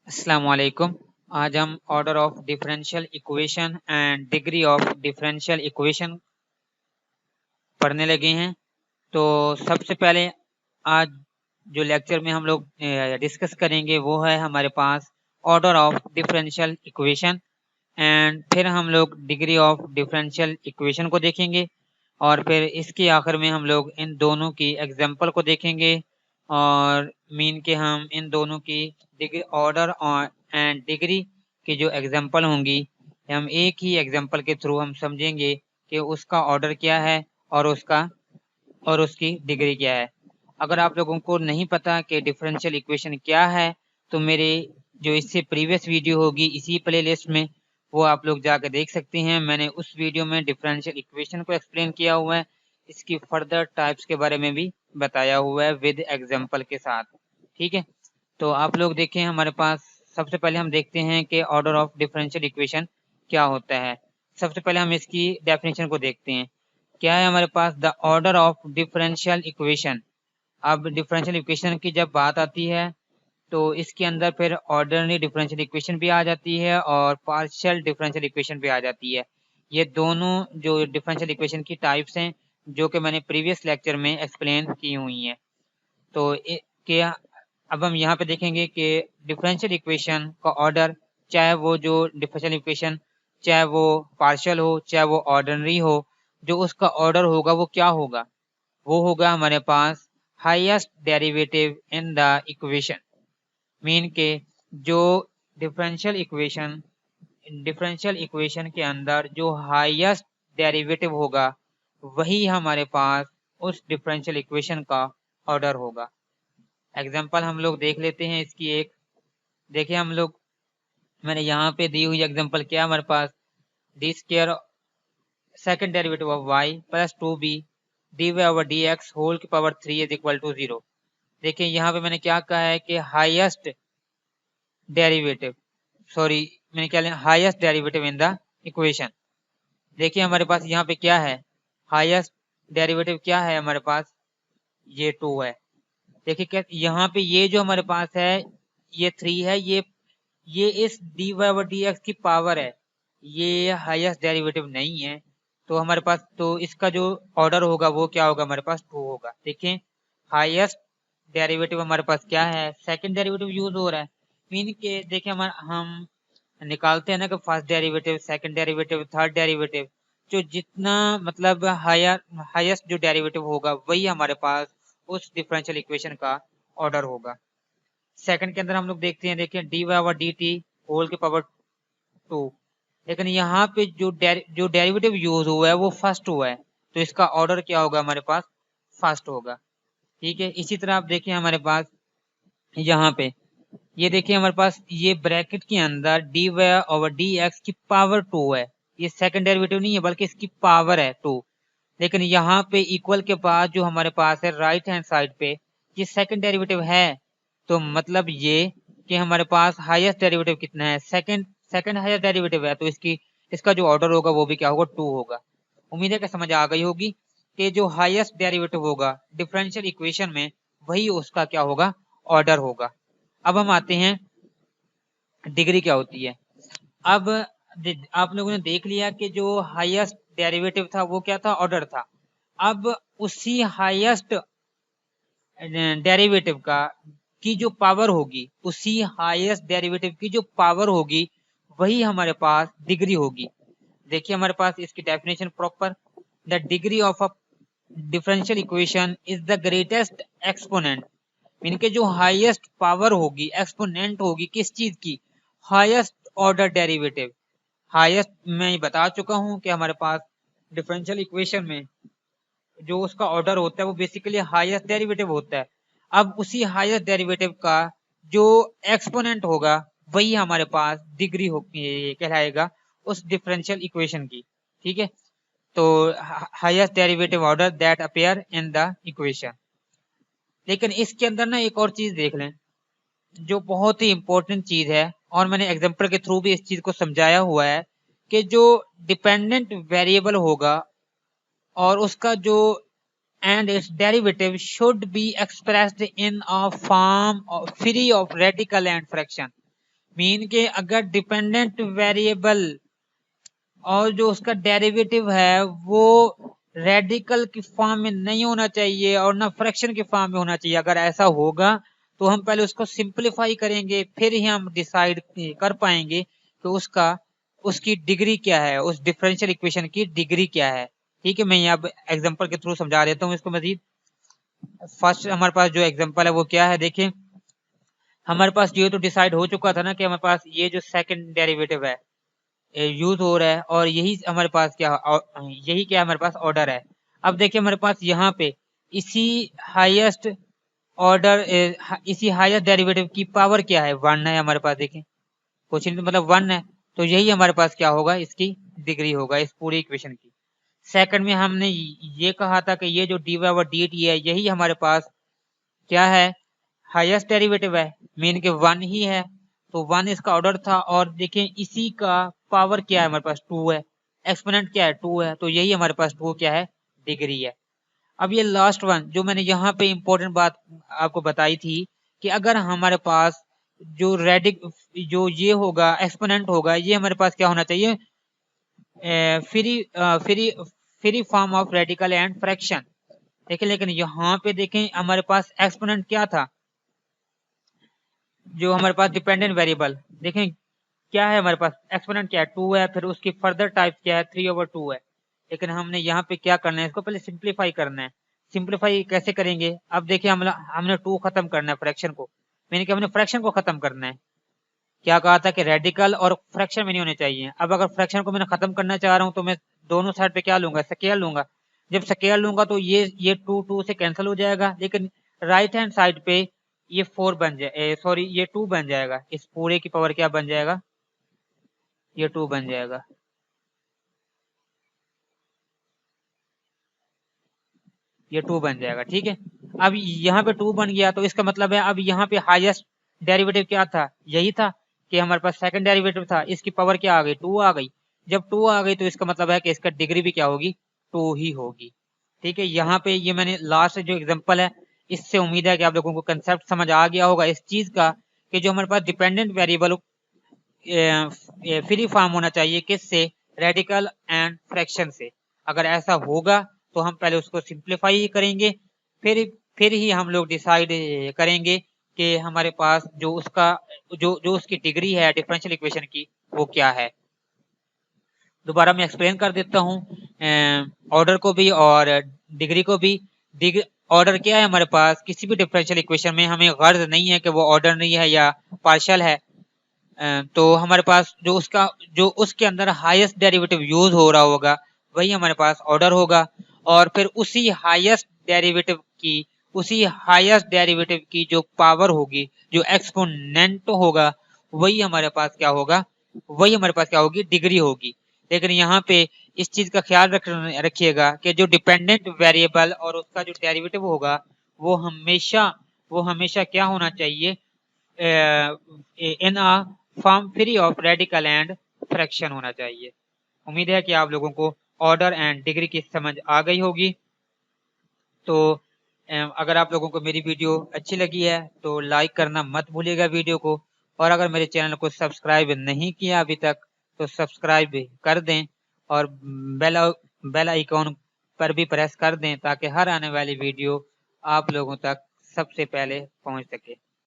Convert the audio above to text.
अस्सलाम वालेकुम। आज हम order of differential equation and degree of differential equation पढ़ने लगे हैं। तो सबसे पहले आज जो लेक्चर में हम लोग डिस्कस करेंगे वो है हमारे पास order of differential equation, and फिर हम लोग डिग्री ऑफ डिफरेंशियल इक्वेशन को देखेंगे, और फिर इसके आखिर में हम लोग इन दोनों की एग्जांपल को देखेंगे, और मीन के हम इन दोनों की डिग्री ऑर्डर और एंड डिग्री की जो एग्जांपल होंगी, हम एक ही एग्जांपल के थ्रू हम समझेंगे कि उसका ऑर्डर क्या है और उसकी डिग्री क्या है। अगर आप लोगों को नहीं पता कि डिफरेंशियल इक्वेशन क्या है, तो मेरे जो इससे प्रीवियस वीडियो होगी इसी प्लेलिस्ट में, वो आप लोग जाकर देख सकते हैं। मैंने उस वीडियो में डिफरेंशियल इक्वेशन को एक्सप्लेन किया हुआ है, इसकी फर्दर टाइप्स के बारे में भी बताया हुआ है विद एग्जांपल के साथ। ठीक है, तो आप लोग देखें हमारे पास सबसे पहले हम देखते हैं कि ऑर्डर ऑफ डिफरेंशियल इक्वेशन क्या होता है। सबसे पहले हम इसकी डेफिनेशन को देखते हैं। क्या है हमारे पास? The order of differential equation. अब डिफरेंशियल इक्वेशन की जब बात आती है तो इसके अंदर फिर ऑर्डिनरी डिफरेंशियल इक्वेशन भी आ जाती है और पार्शियल डिफरेंशियल इक्वेशन भी आ जाती है। ये दोनों जो डिफरेंशियल इक्वेशन की टाइप्स हैं, जो कि मैंने प्रीवियस लेक्चर में एक्सप्लेन की हुई हैं। तो क्या अब हम यहाँ पे देखेंगे कि डिफरेंशियल इक्वेशन का ऑर्डर, चाहे वो जो डिफरेंशियल इक्वेशन चाहे वो पार्शियल हो चाहे वो ऑर्डिनरी हो, जो उसका ऑर्डर होगा वो क्या होगा? वो होगा हमारे पास highest derivative in the equation. Mean के जो डिफरेंशियल इक्वेशन के अंदर जो हाईएस्ट डेरिवेटिव होगा, वही हमारे पास उस डिफरेंशियल इक्वेशन का ऑर्डर होगा। एग्जांपल हम लोग देख लेते हैं इसकी एक। देखिए हम लोग, मैंने यहाँ पे दी हुई एग्जांपल क्या हमारे पास, D square second derivative of y plus 2b dy over dx whole की पावर 3 इज इक्वल टू 0। देखिए यहाँ पे मैंने क्या कहा है कि हाईएस्ट डेरिवेटिव, सॉरी मैंने क्या लिया, highest derivative in the equation. देखिए हमारे पास यहाँ पे क्या है, हाईएस्ट डेरिवेटिव क्या है हमारे पास, ये 2 है। देखिए क्या यहाँ पे ये जो हमारे पास है ये 3 है, ये इस dy ओवर dx की पावर है, ये हाईएस्ट डेरिवेटिव नहीं है। तो हमारे पास तो इसका जो ऑर्डर होगा वो क्या होगा, हमारे पास 2 होगा। देखें हाईएस्ट डेरिवेटिव हमारे पास क्या है, सेकंड डेरिवेटिव यूज हो रहा है। मीन के देखिए हम निकालते हैं ना कि first derivative, second derivative, third derivative, जो जितना मतलब हाईएस्ट जो डेरिवेटिव होगा वही हमारे पास उस डिफरेंशियल इक्वेशन का ऑर्डर होगा। सेकंड के अंदर हम लोग देखते हैं, देखिए D Y over D T whole के पावर 2, लेकिन यहाँ पे जो डेरिवेटिव यूज हुआ है वो फर्स्ट हुआ है, तो इसका ऑर्डर क्या होगा, हमारे पास फर्स्ट होगा। ठीक है, इसी तरह आप देखिए हमारे पास यहाँ पे ये देखिए हमारे पास ये ब्रैकेट के अंदर D Y over D X की पावर 2 है, ये सेकंड डेरिवेटिव नहीं है बल्कि इसकी पावर है 2। लेकिन यहाँ पे इक्वल के पास जो हमारे पास है राइट हैंड साइड पे, ये सेकंड डेरिवेटिव है। तो मतलब ये कि हमारे पास हाईएस्ट डेरिवेटिव कितना है, सेकंड सेकंड हाईएस्ट डेरिवेटिव है, तो इसका जो ऑर्डर होगा वो भी क्या होगा, 2 होगा। उम्मीद है कि समझ आ गई होगी कि जो हाईएस्ट डेरिवेटिव होगा डिफरेंशियल इक्वेशन में, वही उसका क्या होगा, ऑर्डर होगा। अब हम आते हैं डिग्री क्या होती है। अब आप लोगों ने देख लिया कि जो हाईएस्ट डेरिवेटिव था वो क्या था, ऑर्डर था। अब उसी हाईएस्ट डेरिवेटिव का की जो पावर होगी, उसी हाईएस्ट डेरिवेटिव की जो पावर होगी, वही हमारे पास डिग्री होगी। देखिए हमारे पास इसकी definition proper, the degree of a differential equation is the greatest exponent. इनके जो हाईएस्ट पावर होगी, एक्सपोनेंट होगी किस चीज की, हाईएस्ट ऑर्डर डेरिवेटिव। हाईएस्ट मैं बता चुका हूं कि हमारे पास डिफरेंशियल इक्वेशन में जो उसका ऑर्डर होता है वो बेसिकली हाईएस्ट डेरिवेटिव होता है। अब उसी हाईएस्ट डेरिवेटिव का जो एक्सपोनेंट होगा, वही हमारे पास डिग्री कहलाएगा उस डिफरेंशियल इक्वेशन की। ठीक है, तो highest derivative order that appear in the equation. लेकिन इसके अंदर ना एक और चीज देख लें जो बहुत ही इंपॉर्टेंट चीज है, और मैंने एग्जांपल के थ्रू भी इस चीज को समझाया हुआ है, कि जो डिपेंडेंट वेरिएबल होगा और उसका जो and its derivative should be expressed in a form free of radical and fraction। Mean के अगर डिपेंडेंट वेरिएबल और जो उसका डेरिवेटिव है वो रेडिकल की फॉर्म में नहीं होना चाहिए और ना फ्रैक्शन की फॉर्म में होना चाहिए। अगर ऐसा होगा तो हम पहले उसको सिंप्लीफाई करेंगे, फिर ही हम डिसाइड कर पाएंगे कि उसकी डिग्री क्या है, उस डिफरेंशियल इक्वेशन की डिग्री क्या है। ठीक है, मैं यहाँ एग्जांपल के थ्रू समझा देता हूँ इसको मजीद। फर्स्ट हमारे पास जो एग्जांपल है वो क्या है, देखिए हमारे पास ये तो डिसाइड हो चुका था ना कि हमारे पास ये जो सेकंड डेरिवेटिव है यूज हो रहा है और यही हमारे पास क्या हमारे पास ऑर्डर है। अब देखिए हमारे पास यहाँ पे इसी हाईएस्ट ऑर्डर इसी हाईएस्ट डेरिवेटिव की पावर क्या है, 1 है हमारे पास। देखिए क्वेश्चन तो मतलब 1 है, तो यही हमारे पास क्या होगा, इसकी डिग्री होगा इस पूरी इक्वेशन की। सेकंड में हमने ये कहा था कि ये जो dy ओवर dt है यही हमारे पास क्या है, हाईएस्ट डेरिवेटिव है, मीन के 1 ही है, तो 1 इसका ऑर्डर था। और देखिए इसी का पावर क्या है हमारे पास 2 है, एक्सपोनेंट क्या है 2 है, तो यही हमारे पास 2 क्या है, डिग्री है। अब ये लास्ट वन जो मैंने यहाँ पे इंपॉर्टेंट बात आपको बताई थी कि अगर हमारे पास जो जो ये होगा एक्सपोनेंट होगा, ये हमारे पास क्या होना चाहिए, free free free form of radical and fraction. देखिए लेकिन यहाँ पे देखें हमारे पास एक्सपोनेंट क्या था, जो हमारे पास डिपेंडेंट वेरिएबल, देखें क्या है हमारे पास, एक्सपोनेंट क्या है 2 है, फिर उसकी फर्दर टाइप क्या है 3 ओवर 2 है। लेकिन हमने यहाँ पे क्या करना है, इसको पहले सिंप्लीफाई करना है। सिंप्लीफाई कैसे करेंगे, अब देखिए हमने 2 खत्म करना है फ्रैक्शन को, मैंने कि हमने फ्रैक्शन को खत्म करना है। क्या कहा था कि रेडिकल और फ्रैक्शन में नहीं होने चाहिए। अब अगर फ्रैक्शन को मैंने खत्म करना चाह रहा हूँ तो मैं दोनों साइड पे क्या लूंगा, स्केयर लूंगा। जब स्केयर लूंगा तो ये 2 से कैंसिल हो जाएगा, लेकिन राइट हैंड साइड पे ये 4 बन जाए, सॉरी ये 2 बन जाएगा, इस पूरे की पावर क्या बन जाएगा, ये 2 बन जाएगा। ये 2 बन जाएगा, ठीक है। अब यहाँ पे 2 बन गया तो इसका मतलब है अब यहाँ पे हाईएस्ट डेरिवेटिव क्या था, यही था कि हमारे पास सेकंड डेरिवेटिव था, इसकी पावर क्या आ गई 2 आ गई। जब 2 आ गई तो इसका मतलब है कि इसका डिग्री भी क्या होगी, 2 ही होगी। ठीक है, यहाँ पे ये मैंने लास्ट जो एग्जांपल है इससे उम्मीद है कि आप लोगों को कंसेप्ट समझ आ गया होगा इस चीज का कि जो हमारे पास डिपेंडेंट वेरिएबल फ्री फॉर्म होना चाहिए किससे, रेडिकल एंड फ्रैक्शन से। अगर ऐसा होगा तो हम पहले उसको सिंप्लीफाई करेंगे, फिर फिर ही हम लोग डिसाइड करेंगे कि हमारे पास जो उसका जो उसकी डिग्री है डिफरेंशियल इक्वेशन की वो क्या है। दोबारा मैं एक्सप्लेन कर देता हूँ ऑर्डर को भी और डिग्री को भी। ऑर्डर क्या है हमारे पास, किसी भी डिफरेंशियल इक्वेशन में हमें गर्ज नहीं है कि वो ऑर्डर नहीं है या पार्शियल है। तो हमारे पास जो उसके अंदर हाईएस्ट डेरिवेटिव यूज हो रहा होगा वही हमारे पास ऑर्डर होगा, और फिर उसी हाईएस्ट डेरिवेटिव की जो पावर होगी, जो एक्सपोनेंट होगा, वही हमारे पास क्या होगा, वही हमारे पास क्या होगी, डिग्री होगी। लेकिन यहाँ पे इस चीज का ख्याल रखिएगा कि जो डिपेंडेंट वेरिएबल और उसका जो डेरिवेटिव होगा वो हमेशा क्या होना चाहिए, in a form free of radical and fraction होना चाहिए। उम्मीद है कि आप लोगों को ऑर्डर एंड डिग्री की समझ आ गई होगी। तो अगर आप लोगों को मेरी वीडियो अच्छी लगी है तो लाइक करना मत भूलिएगा वीडियो को, और अगर मेरे चैनल को सब्सक्राइब नहीं किया अभी तक तो सब्सक्राइब कर दें और बेल बेल आइकॉन पर भी प्रेस कर दें ताकि हर आने वाली वीडियो आप लोगों तक सबसे पहले पहुंच सके।